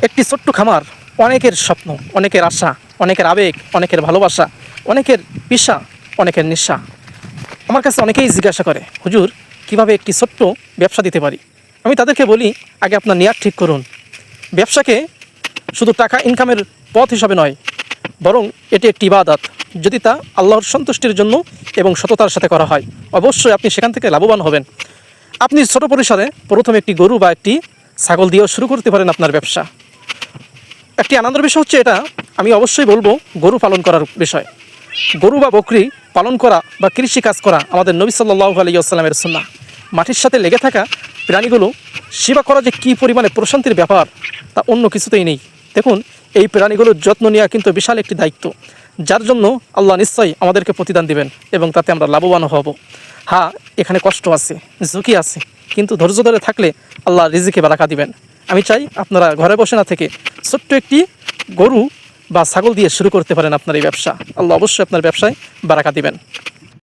একটি ছোট্ট খামার অনেকের স্বপ্ন, অনেকের আশা, অনেকের আবেগ, অনেকের ভালোবাসা, অনেকের পেশা, অনেকের নেশা। আমার কাছে অনেকেই জিজ্ঞাসা করে, হুজুর কিভাবে একটি ছোট্ট ব্যবসা দিতে পারি? আমি তাদেরকে বলি, আগে আপনার নিয়াত ঠিক করুন। ব্যবসাকে শুধু টাকা ইনকামের পথ হিসাবে নয়, বরং এটি একটি ইবাদত। যদি তা আল্লাহর সন্তুষ্টির জন্য এবং সততার সাথে করা হয়, অবশ্যই আপনি সেখান থেকে লাভবান হবেন। আপনি ছোট পরিসরে প্রথমে একটি গরু বা একটি ছাগল দিয়েও শুরু করতে পারেন আপনার ব্যবসা। একটি আনন্দের বিষয় হচ্ছে এটা, আমি অবশ্যই বলবো গরু পালন করার বিষয়। গরু বা বকরি পালন করা বা কৃষি কাজ করা আমাদের নবী সাল্লাল্লাহু আলাইহি ওয়াসাল্লামের সুন্নাহ। মাটির সাথে লেগে থাকা প্রাণীগুলো সেবা করা যে কী পরিমাণে প্রশান্তির ব্যাপার, তা অন্য কিছুতেই নেই। দেখুন, এই প্রাণীগুলোর যত্ন নেওয়া কিন্তু বিশাল একটি দায়িত্ব, যার জন্য আল্লাহ নিশ্চয়ই আমাদেরকে প্রতিদান দিবেন এবং তাতে আমরা লাভবান হব। হ্যাঁ, এখানে কষ্ট আছে, ঝুঁকি আছে, কিন্তু ধৈর্য ধরে থাকলে আল্লাহ রিজিকে বারাকা দিবেন। আমি চাই আপনারা ঘরে বসে না থেকে ছোট্ট একটি গরু বা ছাগল দিয়ে শুরু করতে পারেন আপনার এই ব্যবসা। আল্লাহ অবশ্যই আপনার ব্যবসায় বারাকা দিবেন।